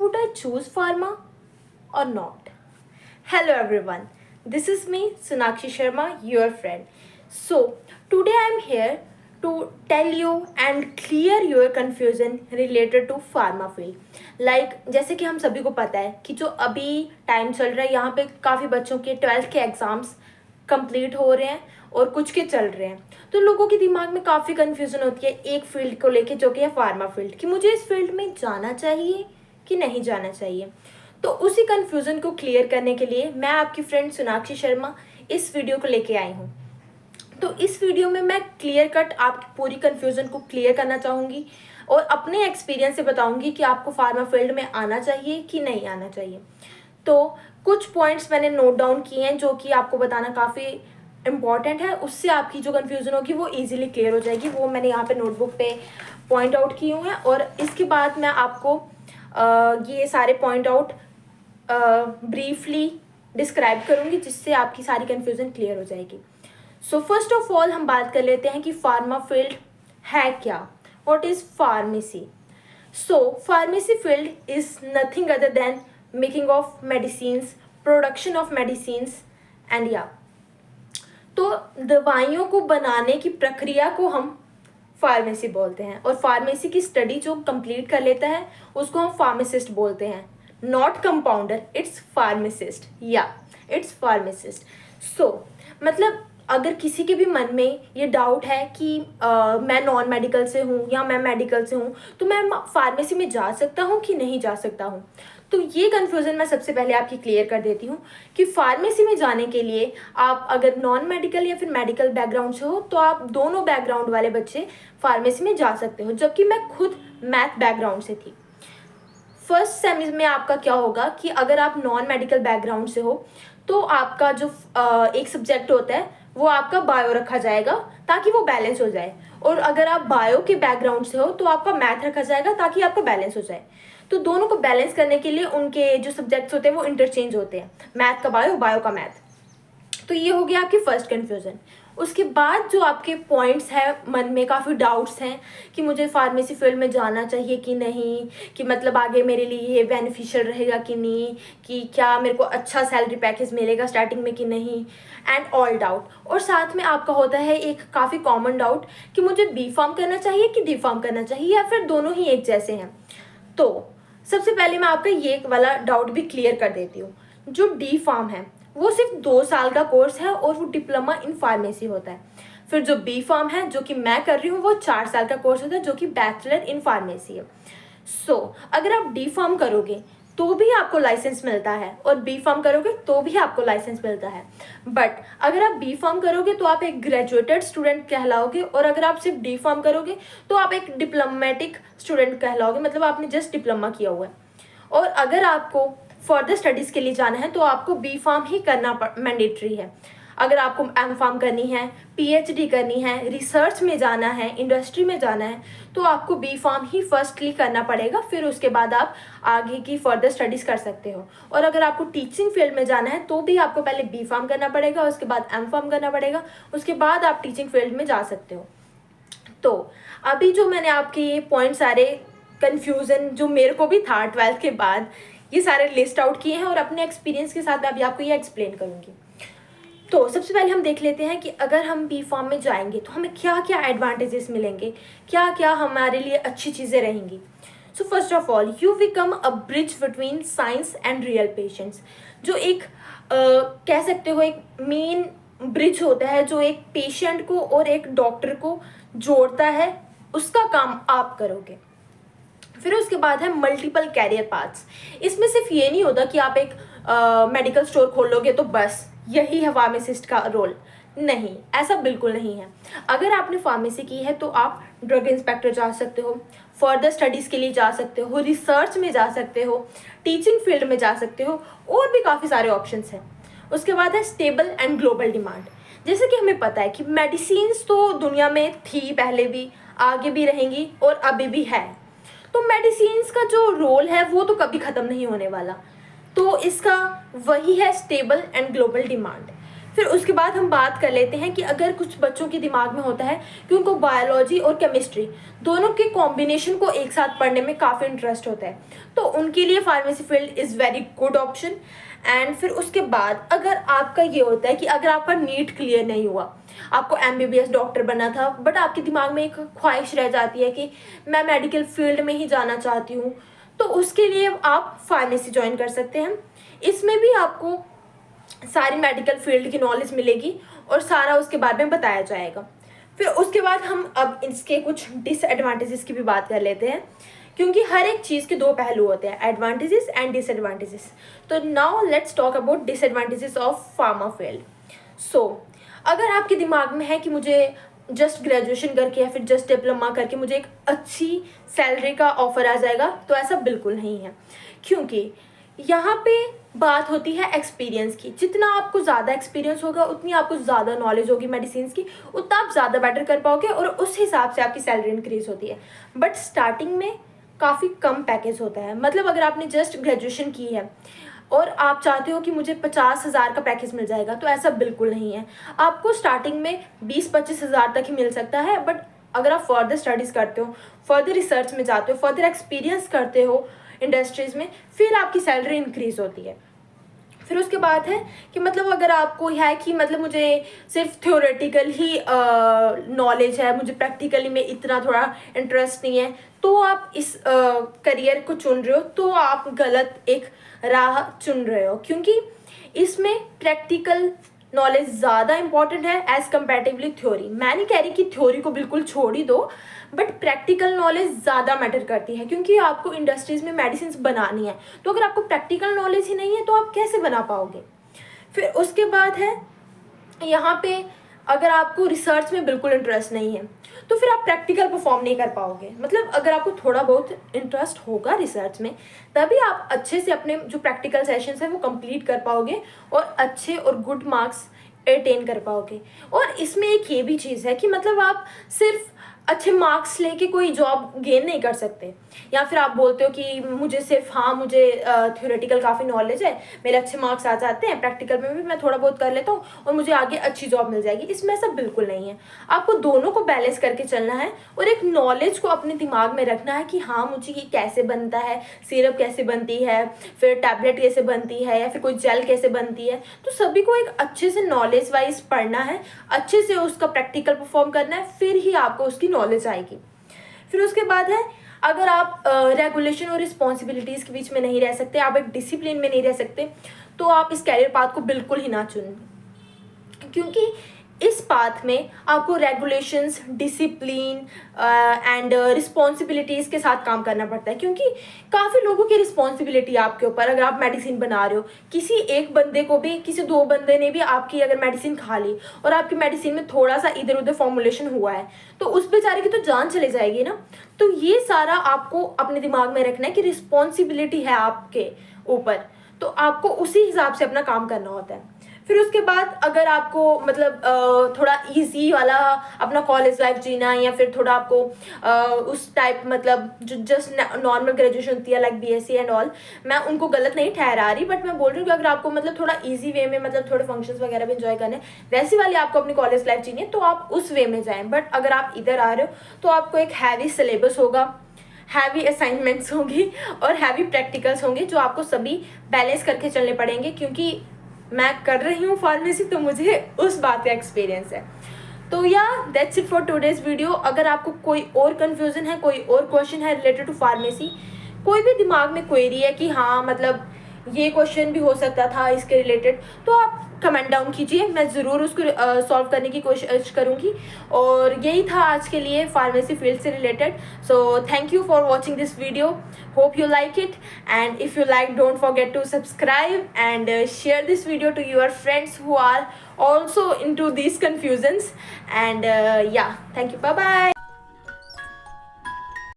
would I choose pharma or not? Hello everyone, this is me Sonakshi Sharma, your friend. So, today I am here to tell you and clear your confusion related to pharma field. जैसे कि हम सभी को पता है कि जो अभी टाइम चल रहा है यहाँ पे काफ़ी बच्चों के 12th के एग्ज़ाम्स कंप्लीट हो रहे हैं और कुछ के चल रहे हैं, तो लोगों के दिमाग में काफ़ी कन्फ्यूज़न होती है एक फील्ड को लेके जो कि है फार्मा फील्ड, कि मुझे इस फील्ड में जाना चाहिए कि नहीं जाना चाहिए। तो उसी कन्फ्यूज़न को क्लियर करने के लिए मैं आपकी फ्रेंड सोनाक्षी शर्मा इस वीडियो को लेके आई हूँ। तो इस वीडियो में मैं क्लियर कट आपकी पूरी कन्फ्यूज़न को क्लियर करना चाहूँगी और अपने एक्सपीरियंस से बताऊँगी कि आपको फार्मा फील्ड में आना चाहिए कि नहीं आना चाहिए। तो कुछ पॉइंट्स मैंने नोट डाउन किए हैं जो कि आपको बताना काफ़ी इम्पॉर्टेंट है, उससे आपकी जो कन्फ्यूज़न होगी वो ईजिली क्लियर हो जाएगी। वो मैंने यहाँ पे नोटबुक पे पॉइंट आउट किए हुए हैं और इसके बाद मैं आपको ये सारे पॉइंट आउट ब्रीफली डिस्क्राइब करूँगी जिससे आपकी सारी कन्फ्यूज़न क्लियर हो जाएगी। सो फर्स्ट ऑफ ऑल हम बात कर लेते हैं कि फार्मा फील्ड है क्या, what is pharmacy. So pharmacy field is nothing other than making of medicines, production of medicines and या तो दवाइयों को बनाने की प्रक्रिया को हम फार्मेसी बोलते हैं और फार्मेसी की स्टडी जो कंप्लीट कर लेता है उसको हम फार्मासिस्ट बोलते हैं। नॉट कंपाउंडर, इट्स फार्मासिस्ट, या इट्स फार्मासिस्ट। सो मतलब अगर किसी के भी मन में ये डाउट है कि मैं नॉन मेडिकल से हूँ या मैं मेडिकल से हूँ तो मैं फार्मेसी में जा सकता हूँ कि नहीं जा सकता हूँ, तो ये कन्फ्यूज़न मैं सबसे पहले आपकी क्लियर कर देती हूँ कि फार्मेसी में जाने के लिए आप अगर नॉन मेडिकल या फिर मेडिकल बैकग्राउंड से हो तो आप दोनों बैकग्राउंड वाले बच्चे फार्मेसी में जा सकते हो, जबकि मैं खुद मैथ बैकग्राउंड से थी। फर्स्ट सेम में आपका क्या होगा कि अगर आप नॉन मेडिकल बैकग्राउंड से हो तो आपका जो एक सब्जेक्ट होता है वो आपका बायो रखा जाएगा ताकि वो बैलेंस हो जाए, और अगर आप बायो के बैकग्राउंड से हो तो आपका मैथ रखा जाएगा ताकि आपका बैलेंस हो जाए। तो दोनों को बैलेंस करने के लिए उनके जो सब्जेक्ट्स होते हैं वो इंटरचेंज होते हैं, मैथ का बायो, बायो का मैथ। तो ये हो गया आपकी फर्स्ट कन्फ्यूज़न। उसके बाद जो आपके पॉइंट्स हैं, मन में काफ़ी डाउट्स हैं कि मुझे फार्मेसी फील्ड में जाना चाहिए कि नहीं, कि मतलब आगे मेरे लिए ये बेनिफिशियल रहेगा कि नहीं, कि क्या मेरे को अच्छा सैलरी पैकेज मिलेगा स्टार्टिंग में कि नहीं, एंड ऑल डाउट। और साथ में आपका होता है एक काफ़ी कॉमन डाउट कि मुझे बी फार्म करना चाहिए कि डी फार्म करना चाहिए या फिर दोनों ही एक जैसे हैं। तो सबसे पहले मैं आपका ये वाला डाउट भी क्लियर कर देती हूँ। जो डी फार्म है वो सिर्फ 2 साल का कोर्स है और वो डिप्लोमा इन फार्मेसी होता है। फिर जो बी फार्म है जो कि मैं कर रही हूँ वो 4 साल का कोर्स होता है जो कि बैचलर इन फार्मेसी है। सो अगर आप डी फार्म करोगे तो भी आपको लाइसेंस मिलता है और बी फार्म करोगे तो भी आपको लाइसेंस मिलता है। बट अगर आप बी फार्म करोगे तो आप एक ग्रेजुएटेड स्टूडेंट कहलाओगे, और अगर आप सिर्फ डी फार्म करोगे तो आप एक डिप्लोमेटिक स्टूडेंट कहलाओगे, मतलब आपने जस्ट डिप्लोमा किया हुआ है। और अगर आपको फर्दर स्टडीज़ के लिए जाना है तो आपको बी फार्म ही करना मैंडेटरी है। अगर आपको एम फार्म करनी है, पीएचडी करनी है, रिसर्च में जाना है, इंडस्ट्री में जाना है, तो आपको बी फार्म ही फर्स्टली करना पड़ेगा, फिर उसके बाद आप आगे की फर्दर स्टडीज़ कर सकते हो। और अगर आपको टीचिंग फील्ड में जाना है तो भी आपको पहले बी फार्म करना पड़ेगा, उसके बाद एम फार्म करना पड़ेगा, उसके बाद आप टीचिंग फील्ड में जा सकते हो। तो अभी जो मैंने आपके ये पॉइंट सारे कन्फ्यूज़न जो मेरे को भी था 12th के बाद ये सारे लिस्ट आउट किए हैं और अपने एक्सपीरियंस के साथ मैं अभी आपको ये एक्सप्लेन करूँगी। तो सबसे पहले हम देख लेते हैं कि अगर हम बी फार्म में जाएंगे तो हमें क्या क्या एडवांटेजेस मिलेंगे, क्या क्या हमारे लिए अच्छी चीज़ें रहेंगी। So first of all you become a bridge between science and real patients. जो एक कह सकते हो एक मेन ब्रिज होता है जो एक पेशेंट को और एक डॉक्टर को जोड़ता है, उसका काम आप करोगे। फिर उसके बाद है मल्टीपल कैरियर पाथ्स। इसमें सिर्फ ये नहीं होता कि आप एक मेडिकल स्टोर खोल लोगे तो बस यही है फार्मासिस्ट का रोल, नहीं, ऐसा बिल्कुल नहीं है। अगर आपने फार्मेसी की है तो आप ड्रग इंस्पेक्टर जा सकते हो, फर्दर स्टडीज़ के लिए जा सकते हो, रिसर्च में जा सकते हो, टीचिंग फील्ड में जा सकते हो, और भी काफ़ी सारे ऑप्शंस हैं। उसके बाद है स्टेबल एंड ग्लोबल डिमांड। जैसे कि हमें पता है कि मेडिसिन्स तो दुनिया में थी पहले भी, आगे भी रहेंगी और अभी भी है, तो मेडिसिन्स का जो रोल है वो तो कभी ख़त्म नहीं होने वाला। तो इसका वही है स्टेबल एंड ग्लोबल डिमांड। फिर उसके बाद हम बात कर लेते हैं कि अगर कुछ बच्चों के दिमाग में होता है कि उनको बायोलॉजी और केमिस्ट्री दोनों के कॉम्बिनेशन को एक साथ पढ़ने में काफ़ी इंटरेस्ट होता है, तो उनके लिए pharmacy field is very good option. And फिर उसके बाद अगर आपका ये होता है कि अगर आपका नीट क्लियर नहीं हुआ, आपको MBBS डॉक्टर बनना था, बट आपके दिमाग में एक ख्वाहिश रह जाती है कि मैं मेडिकल फील्ड में ही जाना चाहती हूँ, तो उसके लिए आप फार्मेसी ज्वाइन कर सकते हैं। इसमें भी आपको सारी मेडिकल फील्ड की नॉलेज मिलेगी और सारा उसके बारे में बताया जाएगा। फिर उसके बाद हम अब इसके कुछ डिसएडवांटेजेस की भी बात कर लेते हैं, क्योंकि हर एक चीज़ के दो पहलू होते हैं, एडवांटेजेस एंड डिसएडवांटेजेस। तो now let's talk about disadvantages of pharma field. So अगर आपके दिमाग में है कि मुझे जस्ट ग्रेजुएशन करके या फिर जस्ट डिप्लोमा करके मुझे एक अच्छी सैलरी का ऑफर आ जाएगा, तो ऐसा बिल्कुल नहीं है, क्योंकि यहाँ पे बात होती है एक्सपीरियंस की। जितना आपको ज़्यादा एक्सपीरियंस होगा उतनी आपको ज़्यादा नॉलेज होगी मेडिसिन की, उतना आप ज़्यादा बेटर कर पाओगे और उस हिसाब से आपकी सैलरी इंक्रीज होती है। बट स्टार्टिंग में काफ़ी कम पैकेज होता है। मतलब अगर आपने जस्ट ग्रेजुएशन की है और आप चाहते हो कि मुझे 50,000 का पैकेज मिल जाएगा, तो ऐसा बिल्कुल नहीं है। आपको स्टार्टिंग में 20-25 हज़ार तक ही मिल सकता है, बट अगर आप फर्दर स्टडीज़ करते हो, फर्दर रिसर्च में जाते हो, फर्दर एक्सपीरियंस करते हो इंडस्ट्रीज़ में, फिर आपकी सैलरी इंक्रीज़ होती है। फिर उसके बाद है कि मतलब अगर आपको यह है कि मतलब मुझे सिर्फ थ्योरेटिकल ही नॉलेज है, मुझे प्रैक्टिकली में इतना थोड़ा इंटरेस्ट नहीं है, तो आप इस करियर को चुन रहे हो, तो आप गलत एक राह चुन रहे हो, क्योंकि इसमें प्रैक्टिकल नॉलेज ज़्यादा इंपॉर्टेंट है एज़ कम्पेटिवली थ्योरी। मैं नहीं कह रही कि थ्योरी को बिल्कुल छोड़ ही दो, बट प्रैक्टिकल नॉलेज ज़्यादा मैटर करती है, क्योंकि आपको इंडस्ट्रीज़ में मेडिसिन बनानी है। तो अगर आपको प्रैक्टिकल नॉलेज ही नहीं है, तो आप कैसे बना पाओगे। फिर उसके बाद है यहाँ पे अगर आपको रिसर्च में बिल्कुल इंटरेस्ट नहीं है, तो फिर आप प्रैक्टिकल परफॉर्म नहीं कर पाओगे। मतलब अगर आपको थोड़ा बहुत इंटरेस्ट होगा रिसर्च में, तभी आप अच्छे से अपने जो प्रैक्टिकल सेशंस हैं वो कंप्लीट कर पाओगे और अच्छे और गुड मार्क्स अटेन कर पाओगे। और इसमें एक ये भी चीज़ है कि मतलब आप सिर्फ अच्छे मार्क्स लेके कोई जॉब गेन नहीं कर सकते, या फिर आप बोलते हो कि मुझे सिर्फ मुझे थ्योरेटिकल काफ़ी नॉलेज है, मेरे अच्छे मार्क्स आ जाते हैं, प्रैक्टिकल में भी मैं थोड़ा बहुत कर लेता हूँ और मुझे आगे अच्छी जॉब मिल जाएगी। इसमें ऐसा बिल्कुल नहीं है। आपको दोनों को बैलेंस करके चलना है और एक नॉलेज को अपने दिमाग में रखना है कि हाँ, मुझे ये कैसे बनता है, सिरप कैसे बनती है, फिर टैबलेट कैसे बनती है, या फिर कोई जेल कैसे बनती है। तो सभी को एक अच्छे से नॉलेज वाइज पढ़ना है, अच्छे से उसका प्रैक्टिकल परफॉर्म करना है, फिर ही आपको उसकी नॉलेज आएगी। फिर उसके बाद है अगर आप रेगुलेशन और रिस्पॉन्सिबिलिटीज़ के बीच में नहीं रह सकते, आप एक डिसिप्लिन में नहीं रह सकते, तो आप इस कैरियर पाथ को बिल्कुल ही ना चुनें, क्योंकि इस पाथ में आपको रेगुलेशंस, डिसिप्लिन एंड रिस्पॉन्सिबिलिटीज़ के साथ काम करना पड़ता है, क्योंकि काफ़ी लोगों की रिस्पॉन्सिबिलिटी है आपके ऊपर। अगर आप मेडिसिन बना रहे हो, किसी एक बंदे को भी, किसी दो बंदे ने भी आपकी अगर मेडिसिन खा ली और आपकी मेडिसिन में थोड़ा सा इधर उधर फॉर्मुलेशन हुआ है, तो उस बेचारे की तो जान चली जाएगी ना। तो ये सारा आपको अपने दिमाग में रखना है कि रिस्पॉन्सिबिलिटी है आपके ऊपर, तो आपको उसी हिसाब से अपना काम करना होता है। फिर उसके बाद अगर आपको मतलब थोड़ा इजी वाला अपना कॉलेज लाइफ जीना है, या फिर थोड़ा आपको उस टाइप मतलब जो जस्ट नॉर्मल ग्रेजुएशन होती है लाइक BSc एंड ऑल, मैं उनको गलत नहीं ठहरा रही, बट मैं बोल रही हूँ कि अगर आपको मतलब थोड़ा इजी वे में मतलब थोड़े फंक्शंस वगैरह भी इंजॉय करने, वैसी वाली आपको अपनी कॉलेज लाइफ जीनी है, तो आप उस वे में जाएँ। बट अगर आप इधर आ रहे हो, तो आपको एक हैवी सिलेबस होगा, हैवी असाइनमेंट्स होंगी और हैवी प्रैक्टिकल्स होंगे, जो आपको सभी बैलेंस करके चलने पड़ेंगे, क्योंकि मैं कर रही हूँ फार्मेसी, तो मुझे उस बात का एक्सपीरियंस है। तो या that's it for today's video. अगर आपको कोई और कन्फ्यूज़न है, कोई और क्वेश्चन है रिलेटेड टू फार्मेसी, कोई भी दिमाग में क्वेरी है कि हाँ मतलब ये क्वेश्चन भी हो सकता था इसके रिलेटेड, तो आप कमेंट डाउन कीजिए, मैं ज़रूर उसको सॉल्व करने की कोशिश करूँगी। और यही था आज के लिए फार्मेसी फील्ड से related. So thank you for watching this video, hope you like it, and if you like, don't forget to subscribe and share this video to your friends who are also into these confusions. And yeah, thank you, bye bye.